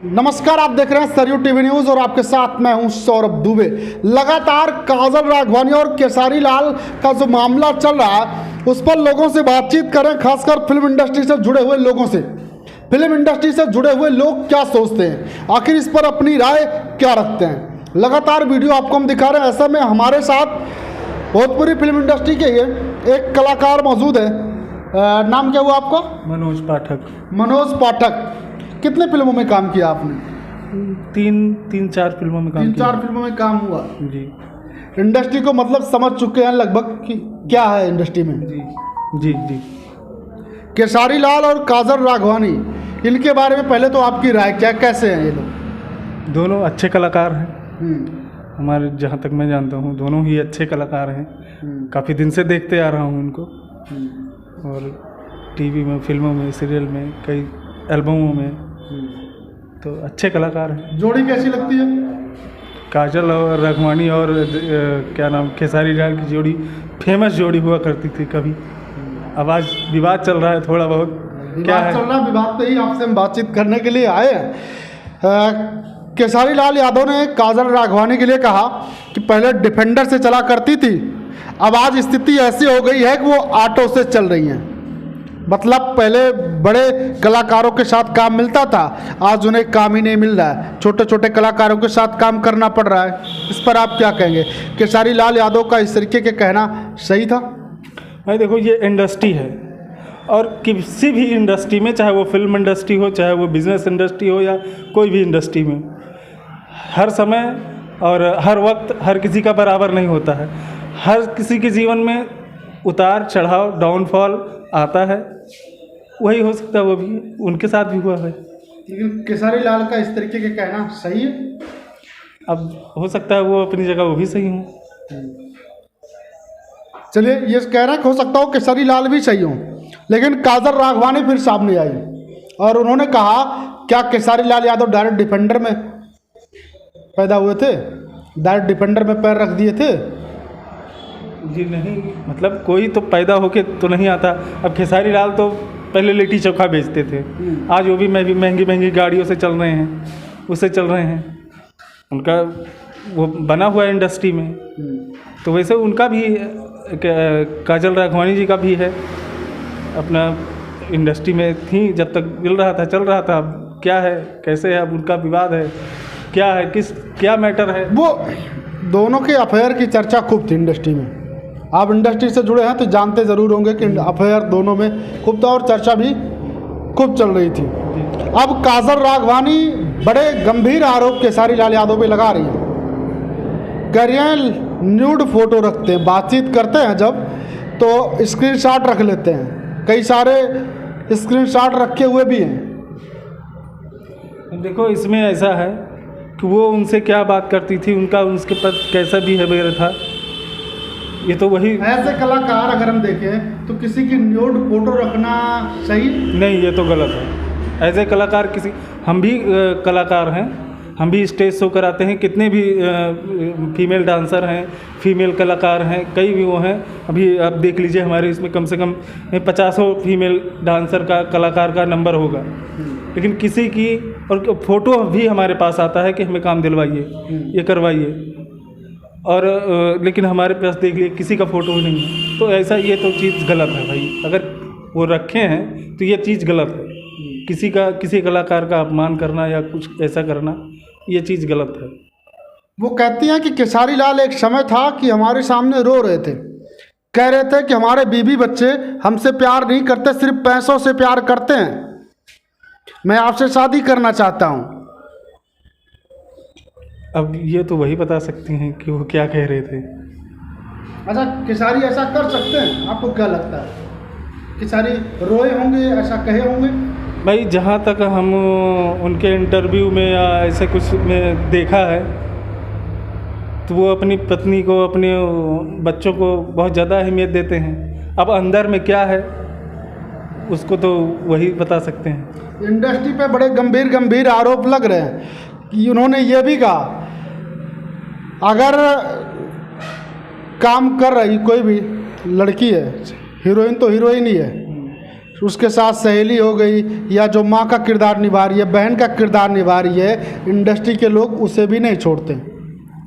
नमस्कार, आप देख रहे हैं सरयू टीवी न्यूज और आपके साथ मैं हूं सौरभ दुबे। लगातार काजल राघवानी और केसारी लाल का जो मामला चल रहा है उस पर लोगों से बातचीत करें, खासकर फिल्म इंडस्ट्री से जुड़े हुए लोगों से। फिल्म इंडस्ट्री से जुड़े हुए लोग क्या सोचते हैं, आखिर इस पर अपनी राय क्या रखते हैं। लगातार वीडियो आपको हम दिखा रहे हैं। ऐसा में हमारे साथ भोजपुरी फिल्म इंडस्ट्री के एक कलाकार मौजूद है। नाम क्या हुआ आपका? मनोज पाठक। मनोज पाठक, कितने फिल्मों में काम किया आपने? तीन चार फिल्मों में काम तीन किया। चार फिल्मों में काम हुआ जी। इंडस्ट्री को मतलब समझ चुके हैं लगभग कि क्या है इंडस्ट्री में। जी जी जी। केसारी लाल और काजल राघवानी, इनके बारे में पहले तो आपकी राय क्या, कैसे हैं ये लोग? दोनों अच्छे कलाकार हैं। हमारे जहाँ तक मैं जानता हूँ दोनों ही अच्छे कलाकार हैं। काफ़ी दिन से देखते आ रहा हूँ उनको, और टीवी में, फिल्मों में, सीरियल में, कई एल्बमों में, तो अच्छे कलाकार हैं। जोड़ी कैसी लगती है? काजल और राघवानी और क्या नाम, खेसारी लाल की जोड़ी फेमस जोड़ी हुआ करती थी कभी। अब आज विवाद चल रहा है थोड़ा बहुत। क्या है? चल रहा विवाद पे ही आपसे हम बातचीत करने के लिए आए हैं। केसारी लाल यादव ने काजल राघवानी के लिए कहा कि पहले डिफेंडर से चला करती थी, अब आज स्थिति ऐसी हो गई है कि वो ऑटो से चल रही हैं। मतलब पहले बड़े कलाकारों के साथ काम मिलता था, आज उन्हें काम ही नहीं मिल रहा है। छोटे छोटे कलाकारों के साथ काम करना पड़ रहा है। इस पर आप क्या कहेंगे? केसारी लाल यादव का इस तरीके के कहना सही था? भाई देखो, ये इंडस्ट्री है, और किसी भी इंडस्ट्री में, चाहे वो फिल्म इंडस्ट्री हो, चाहे वो बिजनेस इंडस्ट्री हो, या कोई भी इंडस्ट्री में, हर समय और हर वक्त हर किसी का बराबर नहीं होता है। हर किसी के जीवन में उतार चढ़ाव, डाउनफॉल आता है। वही हो सकता है वो भी उनके साथ भी हुआ है। लेकिन केसारी लाल का इस तरीके के कहना सही है? अब हो सकता है वो अपनी जगह वो भी सही हो। चलिए, ये कह रहे हैं कि हो सकता हो केसारी लाल भी सही हो, लेकिन काजल राघवानी फिर सामने आई और उन्होंने कहा, क्या केसारी लाल यादव डायरेक्ट डिफेंडर में पैदा हुए थे, डायरेक्ट डिफेंडर में पैर रख दिए थे? जी नहीं, मतलब कोई तो पैदा होके तो नहीं आता। अब खेसारी लाल तो पहले लिट्टी चोखा बेचते थे, आज वो भी महंगी महंगी गाड़ियों से चल रहे हैं, उससे चल रहे हैं। उनका वो बना हुआ है इंडस्ट्री में। तो वैसे उनका भी, काजल राघवानी जी का भी है, अपना इंडस्ट्री में थी जब तक मिल रहा था, चल रहा था। अब क्या है, कैसे है, अब उनका विवाद है, क्या है, क्या मैटर है। वो दोनों के अफेयर की चर्चा खूब थी इंडस्ट्री में। आप इंडस्ट्री से जुड़े हैं तो जानते ज़रूर होंगे कि अफेयर दोनों में खूब था और चर्चा भी खूब चल रही थी। अब काजल राघवानी बड़े गंभीर आरोप केसारी लाल यादव पे लगा रही हैं। कह रही हैं न्यूड फोटो रखते हैं, बातचीत करते हैं जब तो स्क्रीनशॉट रख लेते हैं, कई सारे स्क्रीनशॉट रखे हुए भी हैं। देखो, इसमें ऐसा है कि वो उनसे क्या बात करती थी, उनका उसके प्रति कैसा बिहेवियर था, ये तो वही। ऐसे कलाकार अगर हम देखें तो किसी की न्यूड फोटो रखना सही नहीं, ये तो गलत है। एज ए कलाकार किसी, हम भी कलाकार हैं, हम भी स्टेज शो कराते हैं। कितने भी फीमेल डांसर हैं, फीमेल कलाकार हैं, कई भी वो हैं। अभी आप देख लीजिए, हमारे इसमें कम से कम 50 फीमेल डांसर का, कलाकार का नंबर होगा। लेकिन किसी की, और फ़ोटो भी हमारे पास आता है कि हमें काम दिलवाइए, ये करवाइए, और लेकिन हमारे पास देख लिए किसी का फ़ोटो ही नहीं है। तो ऐसा, ये तो चीज़ गलत है भाई। अगर वो रखे हैं तो ये चीज़ गलत है। किसी कलाकार का अपमान करना या कुछ ऐसा करना, ये चीज़ गलत है। वो कहती हैं कि केसारी लाल एक समय था कि हमारे सामने रो रहे थे, कह रहे थे कि हमारे बीवी बच्चे हमसे प्यार नहीं करते, सिर्फ पैसों से प्यार करते हैं, मैं आपसे शादी करना चाहता हूँ। अब ये तो वही बता सकती हैं कि वो क्या कह रहे थे। अच्छा, केसारी ऐसा कर सकते हैं? आपको क्या लगता है, केसारी रोए होंगे, ऐसा कहे होंगे? भाई, जहाँ तक हम उनके इंटरव्यू में या ऐसे कुछ में देखा है, तो वो अपनी पत्नी को, अपने बच्चों को बहुत ज़्यादा अहमियत देते हैं। अब अंदर में क्या है उसको तो वही बता सकते हैं। इंडस्ट्री पे बड़े गंभीर आरोप लग रहे हैं कि उन्होंने ये भी कहा, अगर काम कर रही कोई भी लड़की है, हीरोइन तो हीरोइन ही है, उसके साथ सहेली हो गई, या जो माँ का किरदार निभा रही है, बहन का किरदार निभा रही है, इंडस्ट्री के लोग उसे भी नहीं छोड़ते।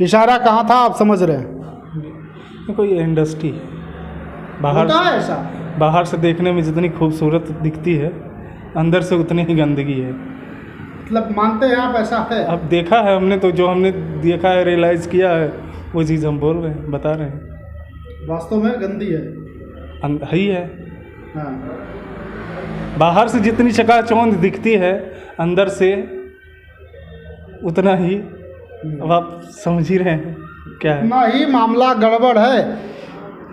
इशारा कहाँ था आप समझ रहे हैं। कोई इंडस्ट्री होता है ऐसा, बाहर से देखने में जितनी खूबसूरत दिखती है, अंदर से उतनी ही गंदगी है। मतलब मानते हैं आप ऐसा है? अब देखा है हमने, तो जो हमने देखा है, रियलाइज़ किया है, वो चीज़ हम बोल रहे हैं, बता रहे हैं। वास्तव में गंदी है ही है। हाँ। बाहर से जितनी चकाचौंध दिखती है, अंदर से उतना ही। अब आप समझ ही रहे हैं क्या है। ना ही मामला गड़बड़ है।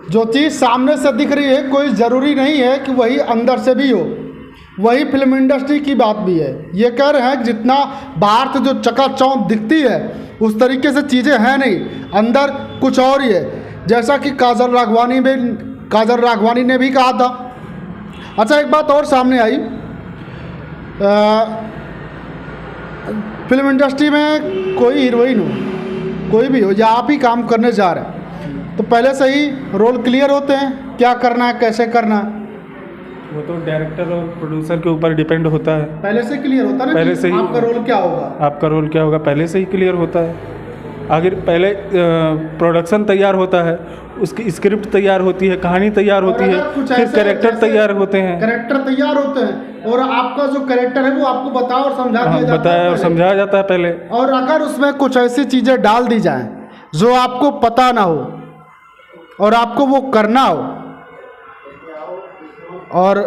जो चीज़ सामने से दिख रही है, कोई ज़रूरी नहीं है कि वही अंदर से भी हो। वही फिल्म इंडस्ट्री की बात भी है। ये कह रहे हैं कि जितना बाहर से जो चकाचौंध दिखती है, उस तरीके से चीज़ें हैं नहीं, अंदर कुछ और ही है। जैसा कि काजल राघवानी ने भी कहा था। अच्छा, एक बात और सामने आई, फिल्म इंडस्ट्री में कोई हीरोइन हो, कोई भी हो, या आप ही काम करने जा रहे हैं, तो पहले से ही रोल क्लियर होते हैं, क्या करना है, कैसे करना है। वो तो डायरेक्टर और प्रोड्यूसर के ऊपर डिपेंड होता है। पहले से क्लियर होता है ना, पहले से ही आपका रोल क्या होगा, आपका रोल क्या होगा, पहले से ही क्लियर होता है। आगे पहले प्रोडक्शन तैयार होता है, उसकी स्क्रिप्ट तैयार होती है, कहानी तैयार होती है, फिर कैरेक्टर तैयार होते हैं। कैरेक्टर तैयार होते हैं, और आपका जो कैरेक्टर है वो आपको बताओ और समझा दिया जाता है, बताया और समझाया जाता है पहले। और अगर उसमें कुछ ऐसी चीज़ें डाल दी जाएं जो आपको पता ना हो और आपको वो करना हो, और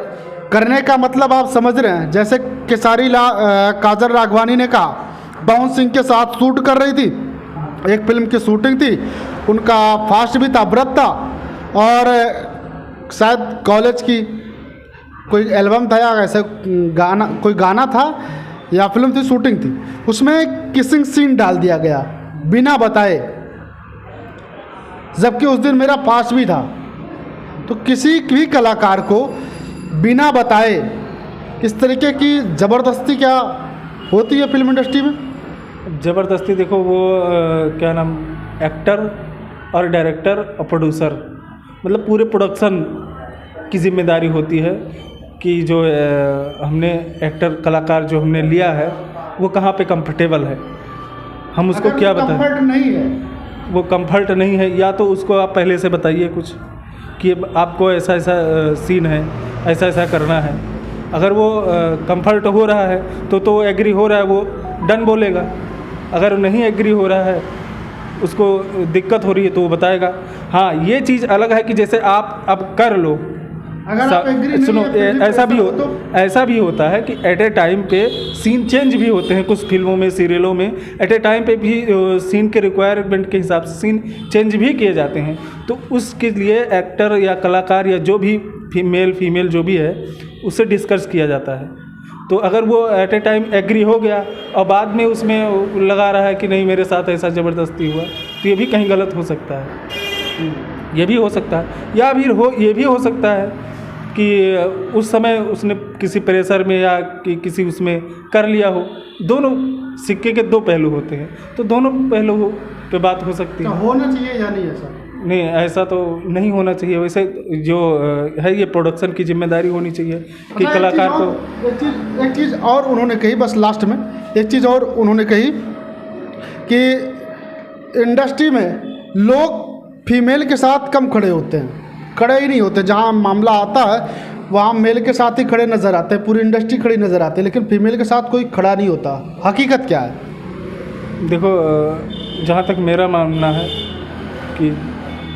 करने का मतलब आप समझ रहे हैं, जैसे काजल राघवानी ने कहा, पवन सिंह के साथ शूट कर रही थी, एक फिल्म की शूटिंग थी, उनका फास्ट भी था, व्रत था, और शायद कॉलेज की कोई एल्बम था या ऐसे कोई गाना था या फिल्म थी, शूटिंग थी, उसमें किसिंग सीन डाल दिया गया बिना बताए, जबकि उस दिन मेरा फास्ट भी था। तो किसी भी कलाकार को बिना बताए इस तरीके की ज़बरदस्ती क्या होती है फिल्म इंडस्ट्री में? ज़बरदस्ती देखो, वो क्या नाम, एक्टर और डायरेक्टर और प्रोड्यूसर, मतलब पूरे प्रोडक्शन की जिम्मेदारी होती है कि जो हमने एक्टर कलाकार जो हमने लिया है वो कहाँ पे कंफर्टेबल है, हम उसको क्या बताएं। कंफर्ट नहीं है, वो कंफर्ट नहीं है, या तो उसको आप पहले से बताइए कुछ कि आपको ऐसा ऐसा सीन है, ऐसा ऐसा करना है। अगर वो कंफर्ट हो रहा है तो एग्री हो रहा है, वो डन बोलेगा। अगर नहीं एग्री हो रहा है, उसको दिक्कत हो रही है, तो वो बताएगा। हाँ, ये चीज़ अलग है कि जैसे आप अब कर लो, अगर आप एग्री नहीं सुनो, है, ऐसा भी होता है कि एट ए टाइम पे सीन चेंज भी होते हैं कुछ फिल्मों में, सीरियलों में। एट ए टाइम पे भी सीन के रिक्वायरमेंट के हिसाब से सीन चेंज भी किए जाते हैं। तो उसके लिए एक्टर या कलाकार या जो भी मेल फीमेल जो भी है, उससे डिस्कस किया जाता है। तो अगर वो एट ए टाइम एग्री हो गया और बाद में उसमें लगा रहा है कि नहीं मेरे साथ ऐसा ज़बरदस्ती हुआ, तो ये भी कहीं गलत हो सकता है। ये भी हो सकता है, या फिर ये भी हो सकता है कि उस समय उसने किसी प्रेशर में या किसी उसमें कर लिया हो। दोनों सिक्के के दो पहलू होते हैं, तो दोनों पहलू पे बात हो सकती है। होना चाहिए या नहीं ऐसा? नहीं, ऐसा तो नहीं होना चाहिए। वैसे जो है, ये प्रोडक्शन की जिम्मेदारी होनी चाहिए कि कलाकार को। एक चीज़ और उन्होंने कही, बस लास्ट में एक चीज़ और उन्होंने कही कि इंडस्ट्री में लोग फीमेल के साथ कम खड़े होते हैं, खड़े ही नहीं होते। जहाँ मामला आता है वहाँ मेल के साथ ही खड़े नज़र आते हैं, पूरी इंडस्ट्री खड़ी नज़र आती है, लेकिन फीमेल के साथ कोई खड़ा नहीं होता। हकीकत क्या है? देखो, जहाँ तक मेरा मानना है कि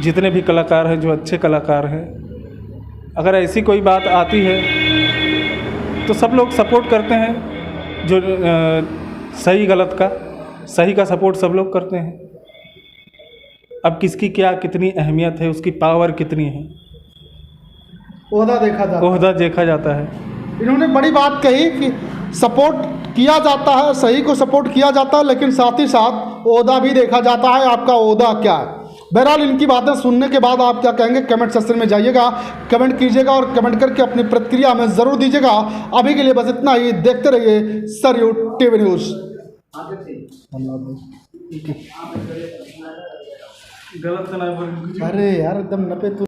जितने भी कलाकार हैं, जो अच्छे कलाकार हैं, अगर ऐसी कोई बात आती है तो सब लोग सपोर्ट करते हैं। जो सही गलत का, सही का सपोर्ट सब लोग करते हैं। अब किसकी क्या कितनी अहमियत है, उसकी पावर कितनी है, ओहदा देखा जाता है। इन्होंने बड़ी बात कही कि सपोर्ट किया जाता है, सही को सपोर्ट किया जाता है, लेकिन साथ ही साथ ओहदा भी देखा जाता है, आपका ओहदा क्या है। बहरहाल इनकी बातें सुनने के बाद आप क्या कहेंगे, कमेंट सेक्शन में जाइएगा, कमेंट कीजिएगा और कमेंट करके अपनी प्रतिक्रिया हमें ज़रूर दीजिएगा। अभी के लिए बस इतना ही। देखते रहिए सरयू टीवी न्यूज़। गलत तो नहीं बोल। अरे यार, एकदम नपे तो